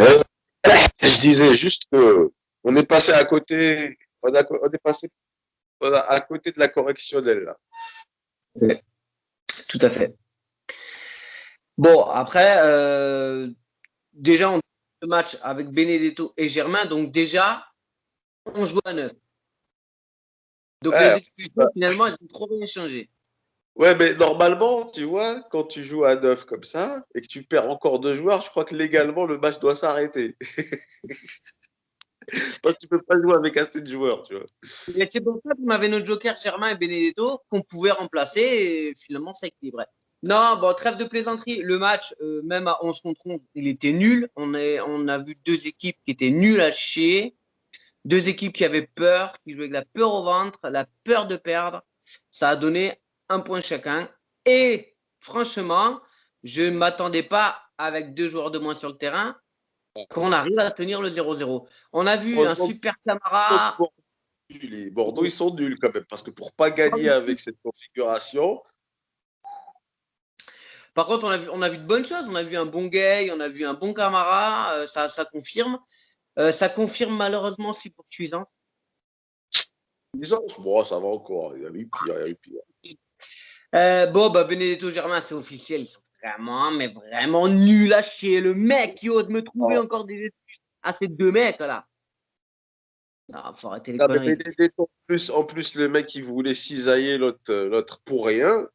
Euh, je disais juste que on est passé à côté, on est passé à côté de la correctionnelle là. Ouais, tout à fait. Bon, après, déjà, on a le match avec Benedetto et Germain, donc déjà, on joue à 9. Donc les Ouais, expulsions, finalement, elles ont trop rien changé. ouais, mais normalement, tu vois, quand tu joues à 9 comme ça et que tu perds encore 2 joueurs, je crois que légalement le match doit s'arrêter. Parce que tu peux pas jouer avec assez de joueurs, tu vois. Et c'est pour ça qu'on avait notre joker Germain et Benedetto qu'on pouvait remplacer et finalement ça équilibrait. Non, bon, trêve de plaisanterie. Le match, même à 11 contre 11, il était nul. On a vu deux équipes qui étaient nulles à chier. Deux équipes qui avaient peur, qui jouaient avec la peur au ventre, la peur de perdre. Ça a donné un point chacun. Et franchement, je ne m'attendais pas, avec deux joueurs de moins sur le terrain, qu'on arrive à tenir le 0-0. On a vu un Heureusement super que Camara. les Bordeaux, ils sont nuls quand même. Parce que pour pas gagner avec cette configuration, Par contre, on a vu de bonnes choses. On a vu un bon Gay, on a vu un bon Camara. Ça confirme. Ça confirme malheureusement si pour cuisance. bon, ça va encore. Il y a eu pire, il y a eu pire. Bon, bah, Benedetto Germain, c'est officiel. Ils sont vraiment, mais vraiment nuls à chier. Le mec qui ose me trouver Ah, encore des excuses à ces deux mecs là. Ah, faut arrêter les non, mais conneries. en plus, le mec, il voulait cisailler l'autre pour rien.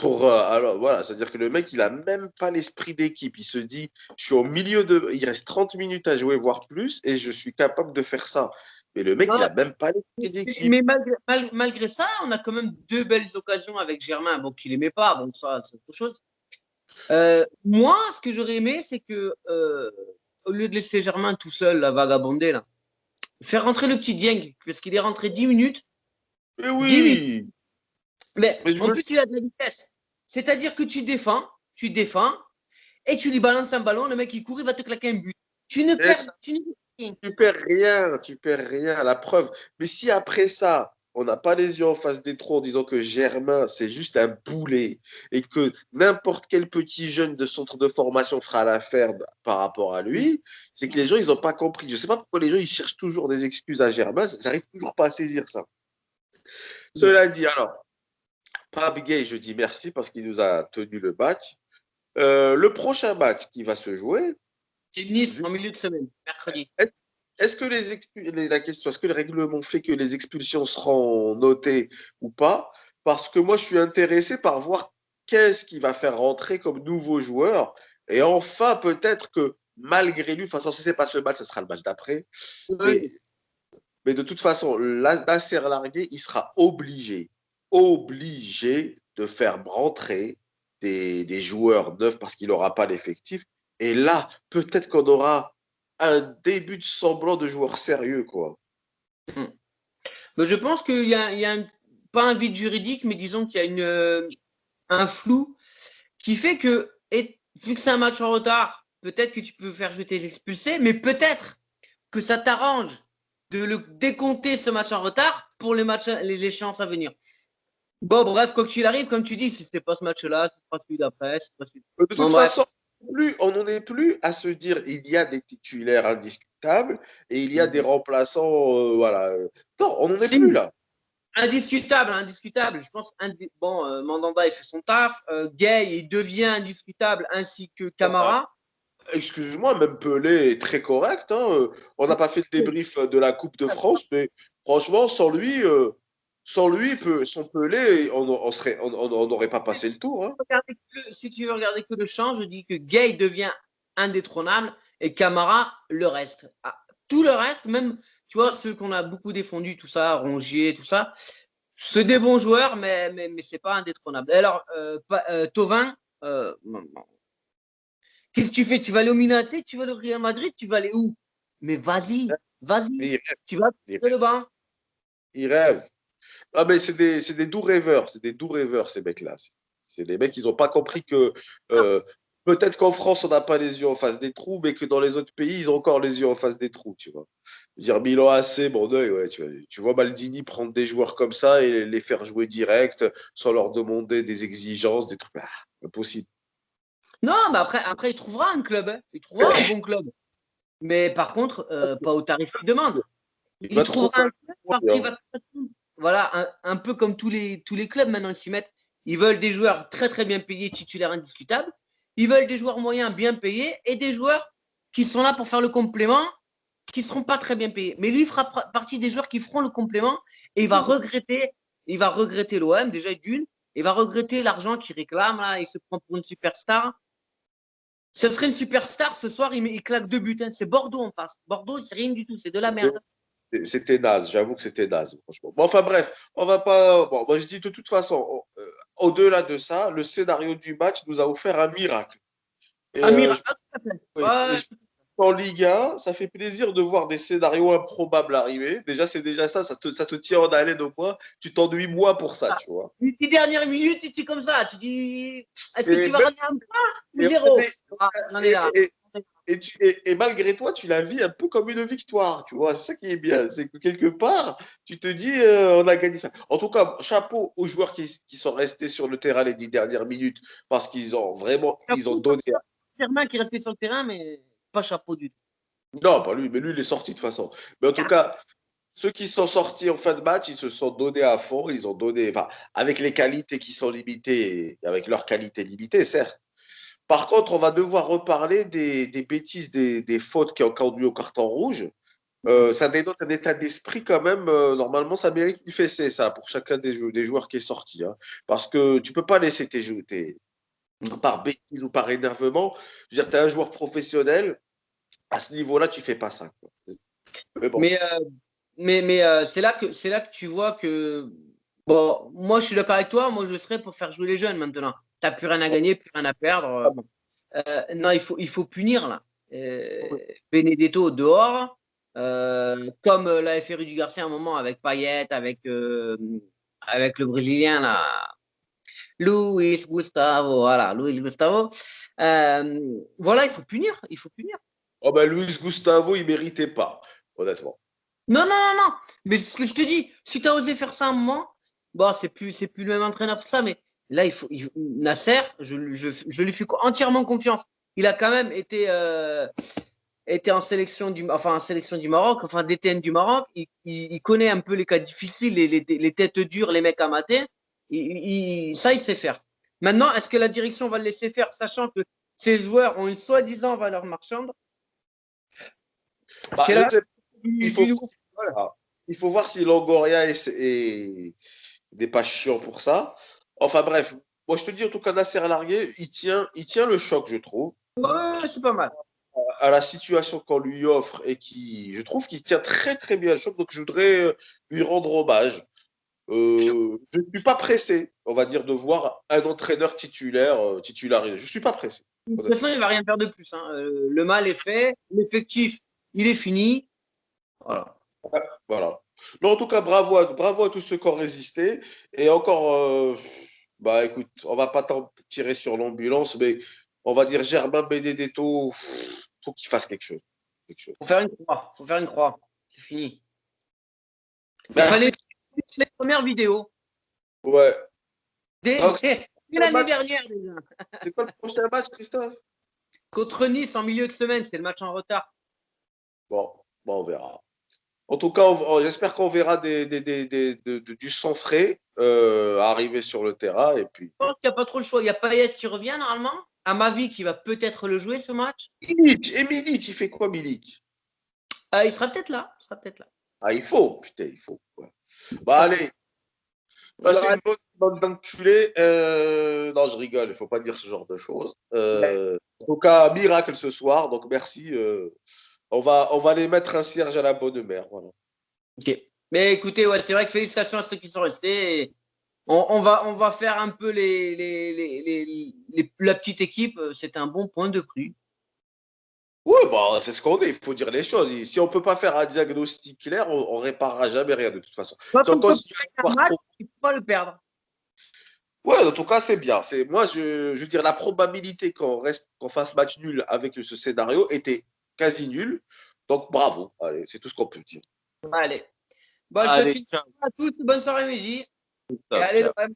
Alors voilà, c'est-à-dire que le mec, il a même pas l'esprit d'équipe. Il se dit, je suis au milieu de. Il reste 30 minutes à jouer, voire plus, et je suis capable de faire ça. Mais le mec, il Non, a même pas l'esprit d'équipe. mais malgré ça, on a quand même deux belles occasions avec Germain. Bon, qu'il aimait pas. Bon, ça, c'est autre chose. Moi, ce que j'aurais aimé, c'est que au lieu de laisser Germain tout seul, la vagabonder, là, faire rentrer le petit Dieng, parce qu'il est rentré 10 minutes. Mais 10 minutes. oui! Mais Mais je en me plus, il a de la vitesse. C'est-à-dire que tu défends, et tu lui balances un ballon, le mec il court, il va te claquer un but. dis, Tu ne perds rien. tu perds rien, tu perds rien, la preuve. Mais si après ça, on n'a pas les yeux en face des trous en disant que Germain, c'est juste un boulet et que n'importe quel petit jeune de centre de formation fera l'affaire par rapport à lui, c'est que les gens, ils n'ont pas compris. Je ne sais pas pourquoi les gens, ils cherchent toujours des excuses à Germain. J'arrive toujours pas à saisir ça. Cela dit, alors, Pape Gay, je dis merci parce qu'il nous a tenu le match. Le prochain match qui va se jouer, C'est Nice en milieu de semaine, mercredi. est-ce que la question, est-ce que le règlement fait que les expulsions seront notées ou pas? Parce que moi, je suis intéressé par voir qu'est-ce qui va faire rentrer comme nouveau joueur. Et enfin, peut-être que malgré lui, de toute façon, si ce n'est pas ce match, ce sera le match d'après. Mais, Oui. mais de toute façon, Nasser Largué, il sera obligé de faire rentrer des joueurs neufs parce qu'il n'aura pas l'effectif. Et là, peut-être qu'on aura un début de semblant de joueur sérieux, quoi. Mais je pense qu'il y a pas un vide juridique, mais disons qu'il y a un flou qui fait que, vu que c'est un match en retard, peut-être que tu peux faire jouer tes expulsés, mais peut-être que ça t'arrange de le décompter ce match en retard pour les échéances à venir. Bon, bref, quoi qu'il arrive, comme tu dis, si c'était pas ce match-là, c'est pas celui d'après, c'est pas celui. De Bon, toute bref. façon, on n'en est plus à se dire il y a des titulaires indiscutables et il y a des remplaçants. Voilà. Non, on n'en est plus Si, là. indiscutable, indiscutable. Je pense, bon, Mandanda, il fait son taf. Gay, il devient indiscutable, ainsi que Camara. Excuse-moi, même Pelé est très correct, hein. On n'a pas fait le débrief de la Coupe de France, mais franchement, son Pelé, on n'aurait pas passé le tour, hein. Si tu veux regarder que le champ, je dis que Gay devient indétrônable et Camara le reste. Ah, tout le reste, même, tu vois, ceux qu'on a beaucoup défendus, tout ça, Rongier, tout ça, c'est des bons joueurs, mais c'est pas indétrônable. Alors, Tovin, qu'est-ce que tu fais? Tu vas aller au Milan AC, tu vas aller au Real Madrid, tu vas aller où? Mais vas-y, vas-y, Mais tu vas il sur rêve, le banc. il rêve. Ah, mais c'est des doux rêveurs, c'est des doux rêveurs, ces mecs-là. C'est des mecs, ils n'ont pas compris que euh, peut-être qu'en France, on n'a pas les yeux en face des trous, mais que dans les autres pays, ils ont encore les yeux en face des trous, tu vois. Je veux dire, Milan AC, bon oeil, ouais, tu vois Maldini prendre des joueurs comme ça et les faire jouer direct sans leur demander des exigences, des trucs. Impossible. Non, mais après, il trouvera un club, hein. Il trouvera un bon club. Mais par contre, pas au tarif qu'il demande. Il Il va trop trouvera faire. un club par qui va correspondre. Voilà, un peu comme tous les clubs maintenant, ils s'y mettent. Ils veulent des joueurs très très bien payés, titulaires indiscutables. Ils veulent des joueurs moyens bien payés et des joueurs qui sont là pour faire le complément, qui ne seront pas très bien payés. Mais lui, il fera partie des joueurs qui feront le complément et il va regretter l'OM, déjà d'une, il va regretter l'argent qu'il réclame, là, il se prend pour une superstar. Ce serait une superstar, ce soir, il claque 2 buts. Hein. C'est Bordeaux en face. Bordeaux, c'est rien du tout, c'est de la merde. C'était naze, j'avoue que c'était naze, franchement. Bon, enfin bref, on va pas. Bon, moi je dis de toute façon, au-delà de ça, le scénario du match nous a offert un miracle. Et Un miracle. oui, Ouais. en Ligue 1, ça fait plaisir de voir des scénarios improbables arriver. Déjà, c'est déjà ça, ça te tient en haleine au point. Tu t'ennuies moins pour ça, tu vois. Les dernières minutes, tu dis comme ça. Tu dis, est-ce que Et, tu vas même- ramener un point ou et, zéro? Ah, j'en ai et, là. et- et malgré toi, tu la vis un peu comme une victoire, tu vois. C'est ça qui est bien. C'est que quelque part, tu te dis, on a gagné ça. En tout cas, chapeau aux joueurs qui sont restés sur le terrain les 10 dernières minutes parce qu'ils ont vraiment, ils ont Chapeau, donné. Germain qui est resté sur le terrain, mais pas chapeau du tout. Non, pas lui, mais lui, il est sorti de toute façon. Mais en tout cas, ceux qui sont sortis en fin de match, ils se sont donnés à fond. Ils ont donné, enfin, avec les qualités qui sont limitées, avec leurs qualités limitées, certes. Par contre, on va devoir reparler des bêtises, des fautes qui ont conduit au carton rouge. Ça dénote un état d'esprit quand même. Normalement, ça mérite une fessée, ça, pour chacun des joueurs qui est sorti. Hein. Parce que tu peux pas laisser par bêtise ou par énervement. Je veux dire, tu es un joueur professionnel. À ce niveau-là, tu fais pas ça. Quoi. Mais bon. Mais, c'est là que tu vois que. Bon, moi, je suis d'accord avec toi. Moi, je serais pour faire jouer les jeunes maintenant. Tu n'as plus rien à gagner, plus rien à perdre. Bon. Non, il faut punir, là. Benedetto dehors. Comme la FRU du Garcia à un moment avec Payet, avec le Brésilien, là. Luis Gustavo. Voilà, Luis Gustavo. Voilà, il faut punir. Il faut punir. Oh ben, Luis Gustavo, il méritait pas, honnêtement. Non, non, non, non. Mais ce que je te dis, si tu as osé faire ça un moment, bon, c'est plus le même entraîneur pour ça, mais là, Nasser, je lui fais entièrement confiance. Il a quand même été en sélection du Maroc, enfin DTN du Maroc. Il connaît un peu les cas difficiles, les têtes dures, les mecs à mater. Ça, il sait faire. Maintenant, est-ce que la direction va le laisser faire, sachant que ces joueurs ont une soi-disant valeur marchande? Bah, C'est je ne là sais pas. Il faut, du nouveau. voilà. Il faut voir si Longoria n'est pas chiant pour ça. Enfin bref, moi je te dis en tout cas, Nasser Largué, il tient le choc, je trouve, Ouais, c'est pas mal. à la situation qu'on lui offre et je trouve qu'il tient très très bien le choc. Donc je voudrais lui rendre hommage. Je ne suis pas pressé, on va dire, de voir un entraîneur titularisé. Je ne suis pas pressé, De toute façon, honnêtement. il ne va rien faire de plus. Hein. Le mal est fait. L'effectif, il est fini. Voilà. Voilà. Mais en tout cas, bravo à tous ceux qui ont résisté. Et encore, bah écoute, on va pas tant tirer sur l'ambulance, mais on va dire Germain Benedetto, faut qu'il fasse quelque chose. Quelque chose. Faut faire une croix. Faut faire une croix. C'est fini. Il fallait Merci. les premières vidéos. Ouais. Donc, Dès c'est le l'année match. dernière, déjà. C'est quoi le prochain match, Christophe? Contre Nice en milieu de semaine, c'est le match en retard. Bon, on verra. En tout cas, j'espère qu'on verra du sang frais arriver sur le terrain. Et puis, Je pense qu'il n'y a pas trop le choix. Il y a Payet qui revient normalement. À ma vie, qui va peut-être le jouer ce match. Milik, il fait quoi, Milik? Il sera peut-être là. Il sera peut-être là. Ah, il faut, putain, il faut. Ouais. Il Bah, sera peut-être allez, passez là. une bonne bande d'enculés. Non, je rigole, il ne faut pas dire ce genre de choses. En tout cas, miracle ce soir, donc merci. On va les mettre un cierge à la bonne mère. Voilà. Ok. Mais écoutez, ouais, c'est vrai que félicitations à ceux qui sont restés. On va faire un peu la petite équipe. C'est un bon point de prix. Oui, bah, c'est ce qu'on dit, il faut dire les choses. Et si on ne peut pas faire un diagnostic clair, on ne réparera jamais rien de toute façon. Quand Si on on peut continue à faire un voir match, trop. il ne faut pas le perdre. Ouais, en tout cas, c'est bien. Moi, je veux dire, la probabilité qu'on fasse match nul avec ce scénario était quasi nulle. Donc, bravo. Allez, c'est tout ce qu'on peut dire. Allez. Bon, je souhaite Allez, une ciao, à tous. Bonne soirée, midi. Et ciao, allez, ciao. l'OM.